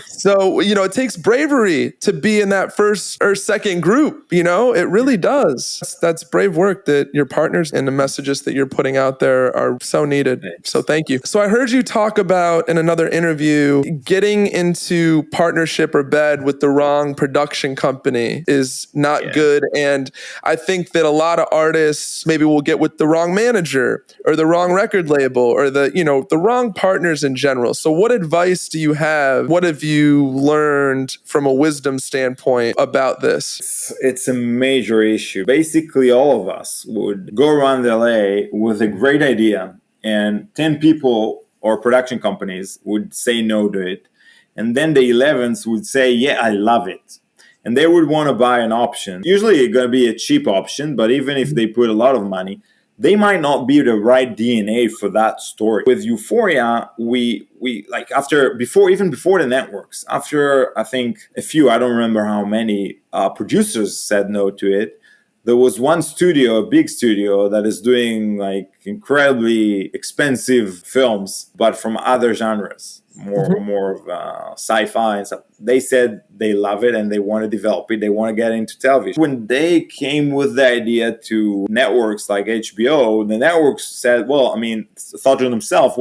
So, it takes bravery to be in that first or second group, it really does. That's brave work that your partners and the messages that you're putting out there are so needed. Thanks. So thank you. So I heard you talk about in another interview, getting into partnership or bed with the wrong production company is not good. And I think that a lot of artists maybe will get with the wrong manager or the wrong record label or the wrong partners in general. So what advice do you have? What have you learned from a wisdom standpoint about this? It's a major issue. Basically, all of us would go around LA with a great idea, and 10 people or production companies would say no to it. And then the 11th would say, yeah, I love it. And they would want to buy an option. Usually it's going to be a cheap option, but even if they put a lot of money, they might not be the right DNA for that story. With Euphoria, we like even before the networks, after I think I don't remember how many producers said no to it, there was one studio, a big studio, that is doing like incredibly expensive films, but from other genres, more of sci-fi and stuff. They said they love it and they want to develop it. They want to get into television. When they came with the idea to networks like HBO, the networks said, thought to themselves,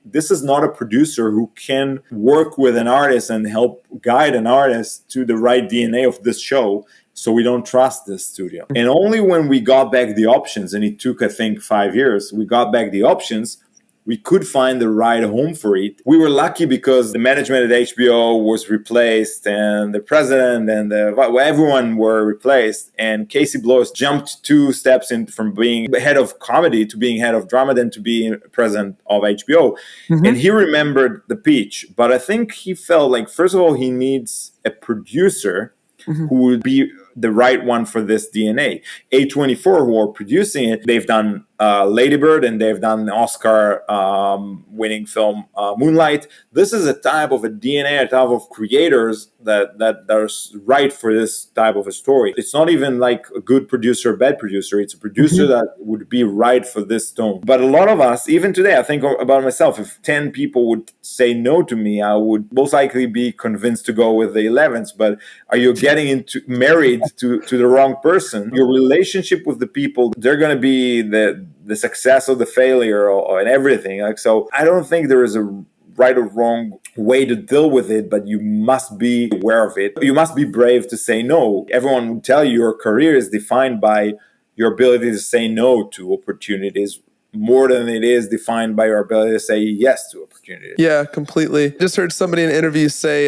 this is not a producer who can work with an artist and help guide an artist to the right DNA of this show. So we don't trust this studio. And only when we got back the options, and it took, I think, 5 years, we got back the options, we could find the right home for it. We were lucky because the management at HBO was replaced, and the president and everyone were replaced. And Casey Blois jumped 2 steps from being head of comedy to being head of drama, then to being president of HBO. And he remembered the pitch. But I think he felt like, first of all, he needs a producer who would be the right one for this DNA. A24, who are producing it, they've done Lady Bird, and they've done the Oscar winning film Moonlight. This is a type of a DNA, a type of creators that are right for this type of a story. It's not even like a good producer or bad producer. It's a producer that would be right for this tone. But a lot of us, even today, I think about myself, if 10 people would say no to me, I would most likely be convinced to go with the 11th. But are you getting married to the wrong person? Your relationship with the people, they're going to be the success or the failure and everything. So I don't think there is a right or wrong way to deal with it, but you must be aware of it. You must be brave to say no. Everyone would tell you your career is defined by your ability to say no to opportunities more than it is defined by your ability to say yes to opportunities. Yeah, completely. Just heard somebody in an interview say,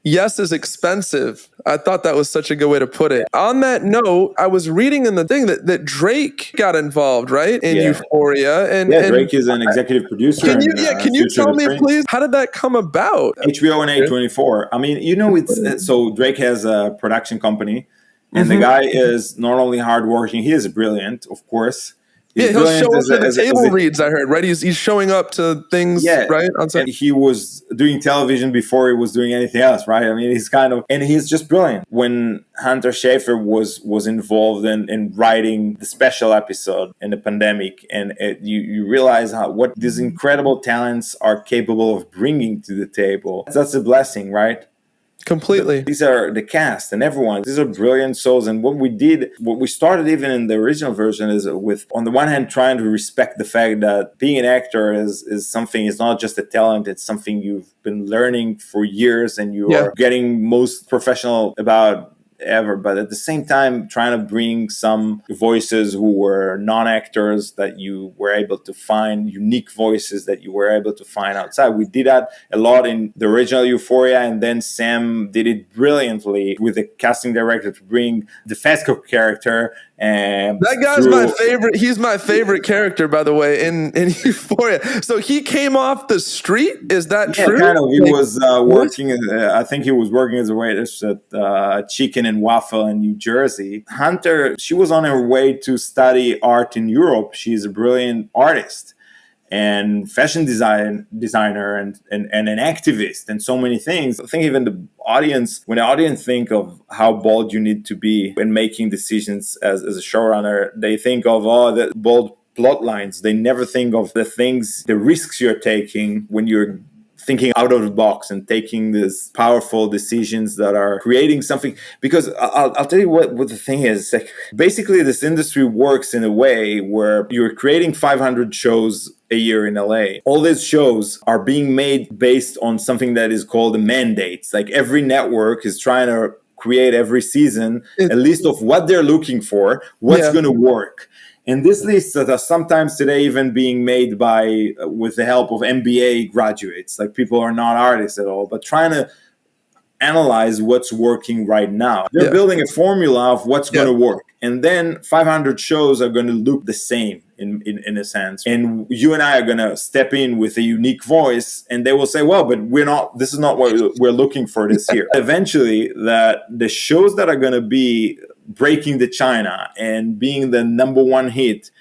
yes is expensive. I thought that was such a good way to put it. On that note, I was reading in the thing that Drake got involved, right? In Euphoria. And Drake is an executive producer. Can you tell me, please, how did that come about? HBO and A24. I mean, it's so Drake has a production company, and the guy is not only hardworking, he is brilliant, of course. He'll show up to the table reads, I heard, right? He's showing up to things, right? And he was doing television before he was doing anything else, right? I mean, he's just brilliant. When Hunter Schafer was involved in writing the special episode in the pandemic, and you realize what these incredible talents are capable of bringing to the table. That's a blessing, right? Completely. These are the cast and everyone. These are brilliant souls. And what we started even in the original version is with, on the one hand, trying to respect the fact that being an actor is something, it's not just a talent, it's something you've been learning for years and you are getting most professional about ever. But at the same time, trying to bring some voices who were non-actors that you were able to find, unique voices that you were able to find outside. We did that a lot in the original Euphoria, and then Sam did it brilliantly with the casting director to bring the Fesco character. And that guy's my favorite. He's my favorite character, by the way, in Euphoria. So he came off the street. Is that true? Kind of. He was working. I think he was working as a waitress at Chicken and Waffle in New Jersey. Hunter, she was on her way to study art in Europe. She's a brilliant artist and fashion designer and an activist and so many things. I think even the audience, when the audience think of how bold you need to be when making decisions as a showrunner, they think of the bold plot lines. They never think of the risks you're taking when you're thinking out of the box and taking these powerful decisions that are creating something. Because I'll tell you what the thing is. Like, basically, this industry works in a way where you're creating 500 shows a year in LA. All these shows are being made based on something that is called a mandate. Like, every network is trying to create every season a list of what they're looking for, what's going to work. And these lists that are sometimes today even being made by with the help of MBA graduates, like people who are not artists at all, but trying to analyze what's working right now. They're building a formula of what's going to work. And then 500 shows are going to look the same in a sense. And you and I are going to step in with a unique voice, and they will say, well, but this is not what we're looking for this year. Eventually, the shows that are going to be breaking the China and being the number one hit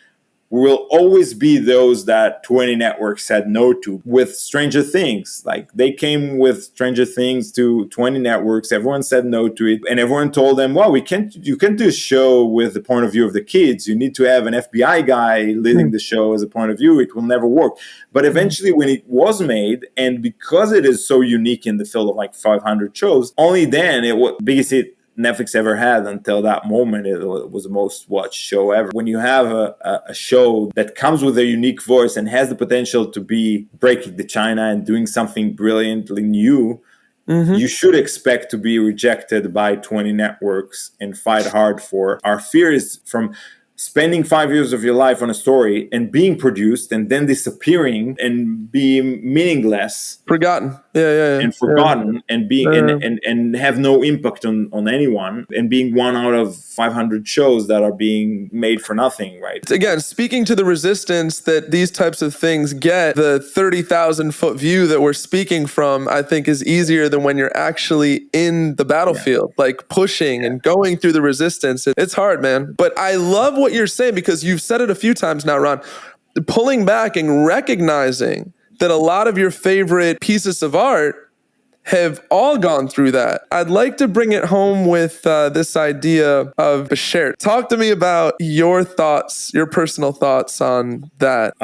will always be those that 20 networks said no to. With Stranger Things, like they came with Stranger Things to 20 networks, everyone said no to it, and everyone told them, well, you can't do a show with the point of view of the kids. You need to have an FBI guy leading the show as a point of view. It will never work. But eventually when it was made, and because it is so unique in the field of like 500 shows, only then it was biggest hit Netflix ever had until that moment. It was the most watched show ever. When you have a show that comes with a unique voice and has the potential to be breaking the China and doing something brilliantly new, you should expect to be rejected by 20 networks and fight hard for. Our fear is from spending 5 years of your life on a story and being produced and then disappearing and being meaningless, forgotten, and forgotten, and being and have no impact on anyone, and being one out of 500 shows that are being made for nothing, right? Again, speaking to the resistance that these types of things get, the 30,000 foot view that we're speaking from, I think is easier than when you're actually in the battlefield, like pushing and going through the resistance. It's hard, man. But I love what you're saying, because you've said it a few times now, Ron, pulling back and recognizing that a lot of your favorite pieces of art have all gone through that. I'd like to bring it home with this idea of Beaufort. Talk to me about your thoughts, your personal thoughts on that.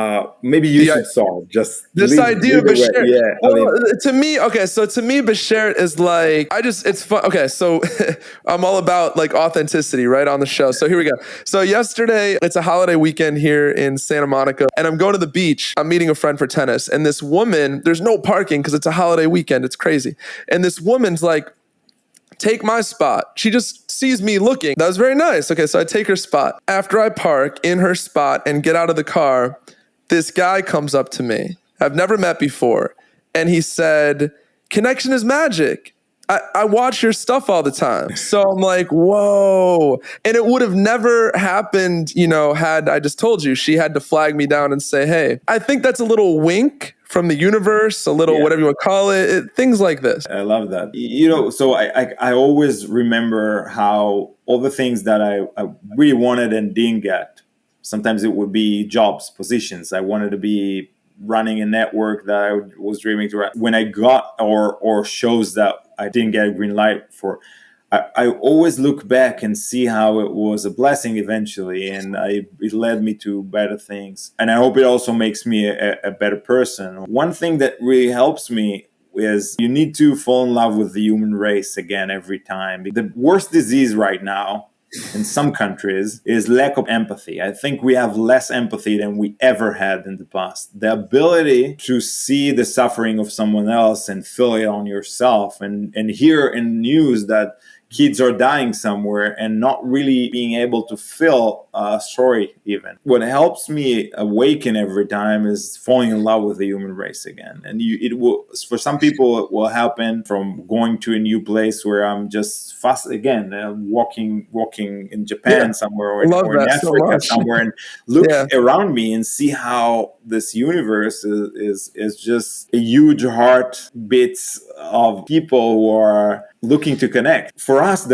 Maybe you should solve just this idea of Beaufort. Yeah. Well, to me, Beaufort is like, it's fun. Okay, so I'm all about like authenticity, right, on the show. So here we go. So yesterday, it's a holiday weekend here in Santa Monica, and I'm going to the beach. I'm meeting a friend for tennis, and this woman, there's no parking because it's a holiday weekend. It's crazy. And this woman's like, take my spot. She just sees me looking. That was very nice. Okay, so I take her spot. After I park in her spot and get out of the car, this guy comes up to me. I've never met before. And he said, connection is magic. I watch your stuff all the time. So I'm like, whoa. And it would have never happened, had I just told you. She had to flag me down and say, hey, I think that's a little wink from the universe, a little whatever you want to call it, things like this. I love that. So I always remember how all the things that I really wanted and didn't get, sometimes it would be jobs, positions. I wanted to be running a network that I was dreaming to run. When I got or shows that I didn't get a green light for, I always look back and see how it was a blessing eventually, and it led me to better things. And I hope it also makes me a better person. One thing that really helps me is you need to fall in love with the human race again every time. The worst disease right now in some countries is lack of empathy. I think we have less empathy than we ever had in the past. The ability to see the suffering of someone else and feel it on yourself, and hear in news that kids are dying somewhere and not really being able to feel sorry even. What helps me awaken every time is falling in love with the human race again. And it will, for some people, it will happen from going to a new place where I'm just fast again, walking in Japan somewhere, or in Africa somewhere, and look around me and see how this universe is just a huge heartbeats of people who are looking to connect. For us,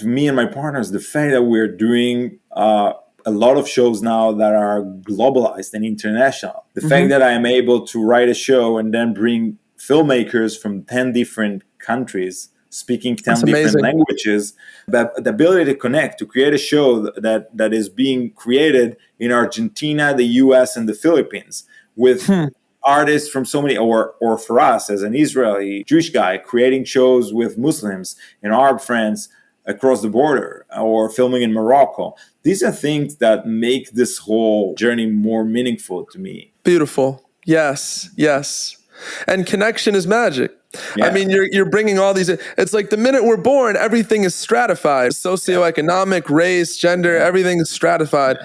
me and my partners, the fact that we're doing a lot of shows now that are globalized and international, the fact that I am able to write a show and then bring filmmakers from 10 different countries speaking 10 different languages, the ability to connect, to create a show that is being created in Argentina, the US, and the Philippines with artists from so many, or for us as an Israeli Jewish guy, creating shows with Muslims and Arab friends across the border, or filming in Morocco. These are things that make this whole journey more meaningful to me. Beautiful. Yes. And connection is magic. Yeah. I mean, you're bringing all these. It's like the minute we're born, everything is stratified. Socioeconomic, race, gender, everything is stratified.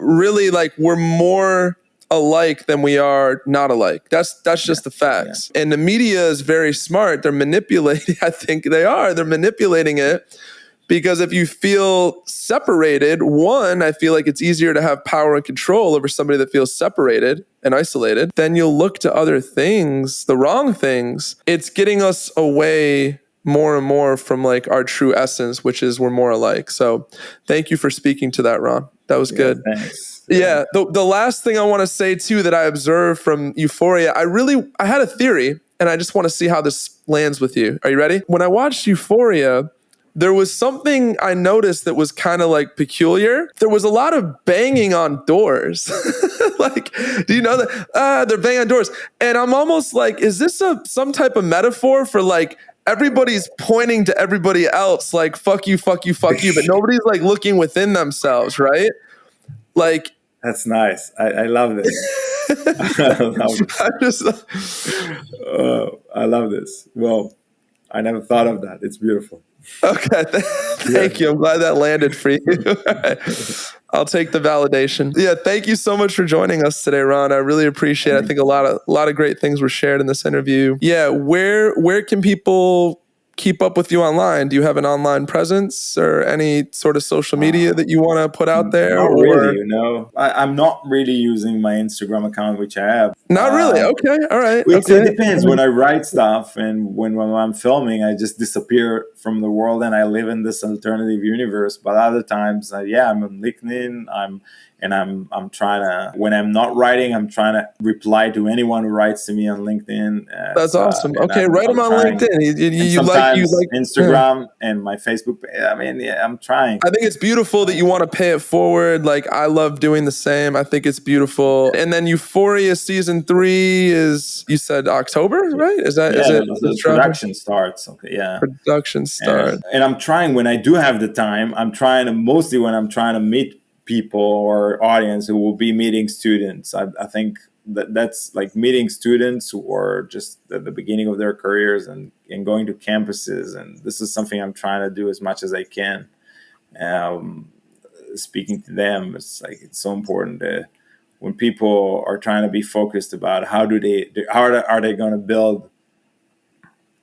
really like we're more alike than we are not alike. That's just the facts. Yeah. And the media is very smart. They're manipulating. I think they are. They're manipulating it because if you feel separated, one, I feel like it's easier to have power and control over somebody that feels separated and isolated. Then you'll look to other things, the wrong things. It's getting us away more and more from like our true essence, which is we're more alike. So thank you for speaking to that, Ron. That was good. Thanks. Yeah. The last thing I want to say too that I observed from Euphoria, I had a theory and I just want to see how this lands with you. Are you ready? When I watched Euphoria, there was something I noticed that was kind of like peculiar. There was a lot of banging on doors. Like, do you know that? They're banging on doors. And I'm almost like, is this some type of metaphor for like, everybody's pointing to everybody else like, fuck you, fuck you, fuck you. But nobody's like looking within themselves, right? Like, that's nice. I love this. I love this. Well, I never thought of that. It's beautiful. Okay. Thank you. I'm glad that landed for you. I'll take the validation. Yeah. Thank you so much for joining us today, Ron. I really appreciate it. I think a lot of great things were shared in this interview. Yeah. Where can people keep up with you online? Do you have an online presence or any sort of social media that you want to put out there? Not really, I'm not really using my Instagram account, which I have. Not really? Okay. All right. It depends. When I write stuff and when I'm filming, I just disappear from the world and I live in this alternative universe. But other times, I'm on LinkedIn. I'm trying to, when I'm not writing, I'm trying to reply to anyone who writes to me on LinkedIn. That's awesome. Okay, write them on LinkedIn. You like Instagram and my Facebook. I mean, I'm trying. I think it's beautiful that you want to pay it forward. Like, I love doing the same. I think it's beautiful. And then Euphoria season 3 is, you said October, right? Is that? Yeah, is it? The production starts. Okay, yeah. Production starts. And I'm trying, when I do have the time, mostly when I'm trying to meet people or audience who will be meeting students. I think that's like meeting students who are just at the beginning of their careers and going to campuses. And this is something I'm trying to do as much as I can. Speaking to them, it's so important when people are trying to be focused about how are they going to build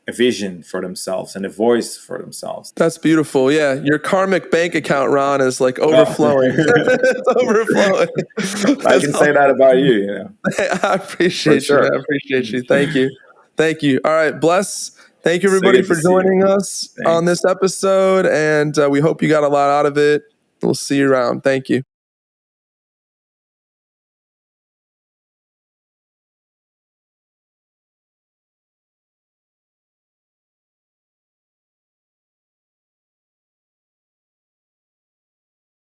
a vision for themselves and a voice for themselves. That's beautiful. Yeah. Your karmic bank account, Ron, is like overflowing. It's overflowing. I can say that about you. I appreciate you. I appreciate you. Thank you. Thank you. All right. Bless. Thank you, everybody, for joining us on this episode. And we hope you got a lot out of it. We'll see you around. Thank you.